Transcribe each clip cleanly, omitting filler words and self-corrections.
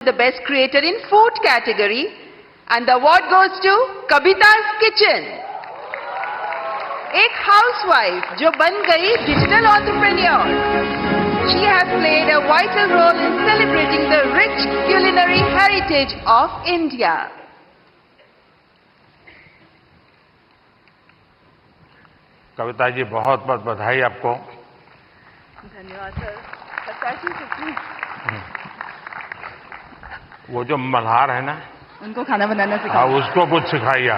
the best creator in food category, and the award goes to Kabita's Kitchen. एक housewife जो बन गई digital entrepreneur. She has played a vital role in celebrating the rich culinary heritage of India. Kavita ji, बहुत बहुत बधाई आपको. धन्यवाद sir. वो जो मल्हार है ना, उनको खाना बनाना हाँ, सिखाओ. उसको कुछ सिखाइए.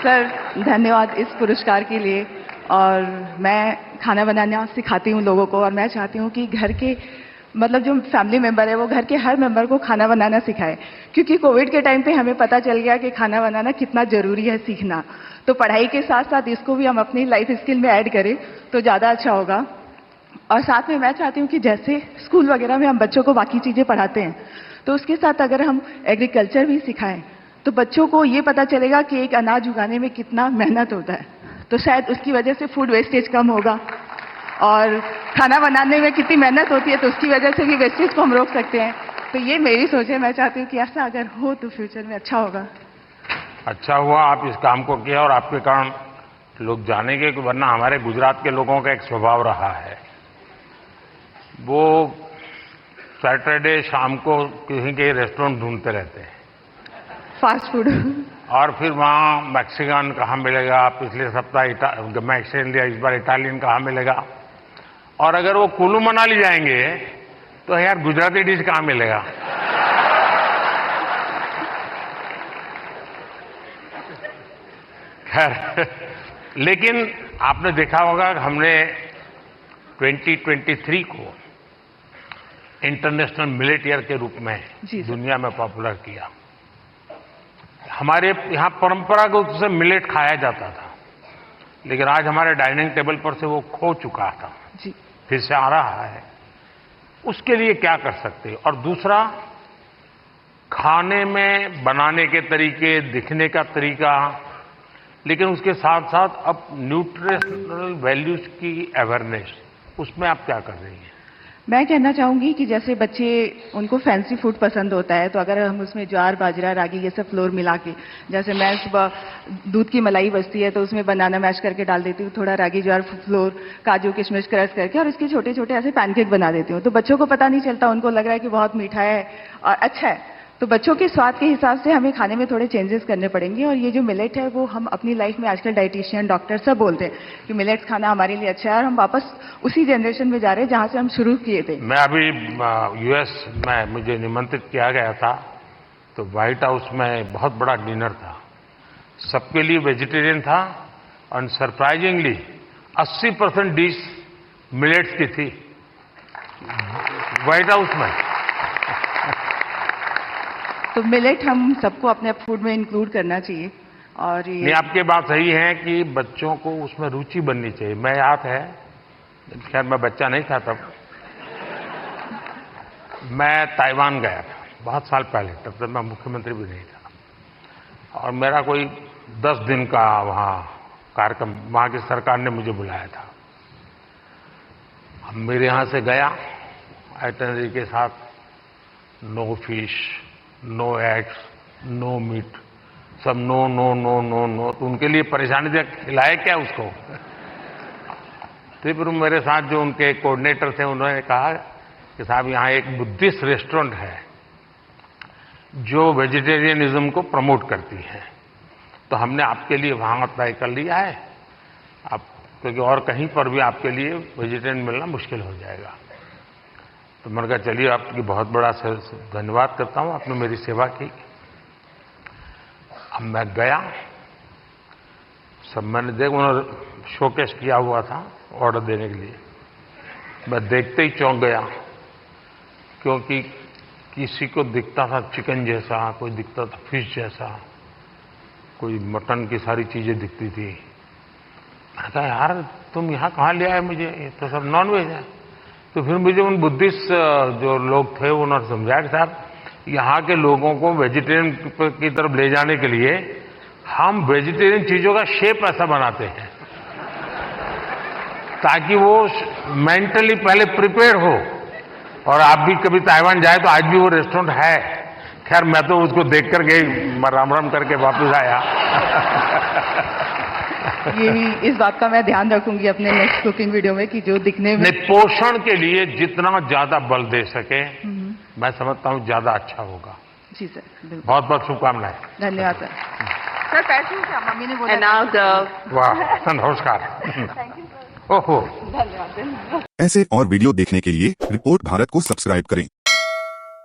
सर धन्यवाद इस पुरस्कार के लिए. और मैं खाना बनाना सिखाती हूँ लोगों को, और मैं चाहती हूँ कि घर के मतलब जो फैमिली मेंबर है वो घर के हर मेंबर को खाना बनाना सिखाए, क्योंकि कोविड के टाइम पे हमें पता चल गया कि खाना बनाना कितना जरूरी है सीखना. तो पढ़ाई के साथ साथ इसको भी हम अपनी लाइफ स्किल में ऐड करें तो ज़्यादा अच्छा होगा. और साथ में मैं चाहती हूँ कि जैसे स्कूल वगैरह में हम बच्चों को बाकी चीज़ें पढ़ाते हैं, तो उसके साथ अगर हम एग्रीकल्चर भी सिखाएं तो बच्चों को ये पता चलेगा कि एक अनाज उगाने में कितना मेहनत होता है. तो शायद उसकी वजह से फूड वेस्टेज कम होगा. और खाना बनाने में कितनी मेहनत होती है तो उसकी वजह से भी वेस्टेज को हम रोक सकते हैं. तो ये मेरी सोच है. मैं चाहती हूँ कि ऐसा अगर हो तो फ्यूचर में अच्छा होगा. अच्छा हुआ आप इस काम को किया और आपके कारण लोग जानेंगे, कि वरना हमारे गुजरात के लोगों का एक स्वभाव रहा है, वो सैटरडे शाम को कहीं के रेस्टोरेंट ढूंढते रहते हैं, फास्ट फूड. और फिर वहाँ मैक्सिकन कहाँ मिलेगा, पिछले सप्ताह मैक्सिकन लिया, इस बार इटालियन कहाँ मिलेगा. और अगर वो कुल्लू मनाली जाएंगे तो यार गुजराती डिश कहाँ मिलेगा. खैर, लेकिन आपने देखा होगा कि हमने 2023 को इंटरनेशनल मिलेट ईयर के रूप में दुनिया में पॉपुलर किया. हमारे यहाँ परंपरागत रूप से मिलेट खाया जाता था, लेकिन आज हमारे डाइनिंग टेबल पर से वो खो चुका था. जी. फिर से आ रहा है. उसके लिए क्या कर सकते हैं. और दूसरा, खाने में बनाने के तरीके, दिखने का तरीका, लेकिन उसके साथ साथ अब न्यूट्रिशनल वैल्यूज की अवेयरनेस, उसमें आप क्या कर रही हैं. मैं कहना चाहूंगी कि जैसे बच्चे उनको फैंसी फूड पसंद होता है, तो अगर हम उसमें ज्वार, बाजरा, रागी ये सब फ्लोर मिला के, जैसे मैं सुबह दूध की मलाई बचती है तो उसमें बनाना मैश करके डाल देती हूँ, थोड़ा रागी ज्वार फ्लोर, काजू किशमिश क्रश करके, और इसके छोटे छोटे ऐसे पैनकेक बना देती हूँ. तो बच्चों को पता नहीं चलता, उनको लग रहा है कि बहुत मीठा है और अच्छा है. तो बच्चों के स्वाद के हिसाब से हमें खाने में थोड़े चेंजेस करने पड़ेंगे. और ये जो मिलेट है वो हम अपनी लाइफ में आजकल डाइटिशियन, डॉक्टर सब बोलते हैं कि मिलेट्स खाना हमारे लिए अच्छा है, और हम वापस उसी जनरेशन में जा रहे हैं जहां से हम शुरू किए थे. मैं अभी यूएस में, मुझे निमंत्रित किया गया था, तो व्हाइट हाउस में बहुत बड़ा डिनर था, सबके लिए वेजिटेरियन था, और सरप्राइजिंगली 80% डिश मिलेट्स की थी व्हाइट हाउस में. तो मिलेट हम सबको अपने फूड में इंक्लूड करना चाहिए. और ये नहीं, आपकी बात सही है कि बच्चों को उसमें रुचि बननी चाहिए. मैं याद है, खैर मैं बच्चा नहीं था तब, मैं ताइवान गया था बहुत साल पहले, तब तक मैं मुख्यमंत्री भी नहीं था, और मेरा कोई 10 दिन का वहाँ कार्यक्रम, वहाँ की सरकार ने मुझे बुलाया था. हम मेरे यहाँ से गया आइटनरी के साथ, no fish, no eggs, no meat, सब no no no no no. तो उनके लिए परेशानी थी, खिलाए क्या उसको. तो फिर मेरे साथ जो उनके कोऑर्डिनेटर थे, उन्होंने कहा कि साहब यहाँ एक बुद्धिस्ट रेस्टोरेंट है जो वेजिटेरियनिज्म को प्रमोट करती है, तो हमने आपके लिए वहाँ तय कर लिया है, आप, क्योंकि और कहीं पर भी आपके लिए वेजिटेरियन मिलना मुश्किल हो जाएगा. तो मैंने कहा चलिए, आपकी बहुत बड़ा धन्यवाद करता हूँ, आपने मेरी सेवा की. अब मैं गया, सब मैंने देखा, उन्होंने शोकेस किया हुआ था ऑर्डर देने के लिए. मैं देखते ही चौंक गया, क्योंकि किसी को दिखता था चिकन जैसा, कोई दिखता था फिश जैसा, कोई मटन की सारी चीजें दिखती थी. मैंने कहा यार तुम यहाँ कहाँ ले आए मुझे, ये तो सब नॉन वेज है. तो फिर मुझे उन बुद्धिस्ट जो लोग थे उन्होंने समझाया कि साहब यहाँ के लोगों को वेजिटेरियन की तरफ ले जाने के लिए हम वेजिटेरियन चीजों का शेप ऐसा बनाते हैं ताकि वो मेंटली पहले प्रिपेयर हो। और आप भी कभी ताइवान जाए तो आज भी वो रेस्टोरेंट है। खैर मैं तो उसको देख करके राम राम करके वापस आया। ये भी, इस बात का मैं ध्यान रखूंगी अपने नेक्स्ट कुकिंग वीडियो में कि जो दिखने में नहीं, पोषण के लिए जितना ज्यादा बल दे सके मैं समझता हूं ज्यादा अच्छा होगा। जी सर, बिल्कुल। बहुत बहुत शुभकामनाएं। धन्यवाद सर। सर कैसे हैं क्या? मम्मी ने बोला। And now the वाह, नमस्कार। ओहो। धन्यवाद। ऐसे और वीडियो देखने के लिए रिपोर्ट भारत को सब्सक्राइब करें।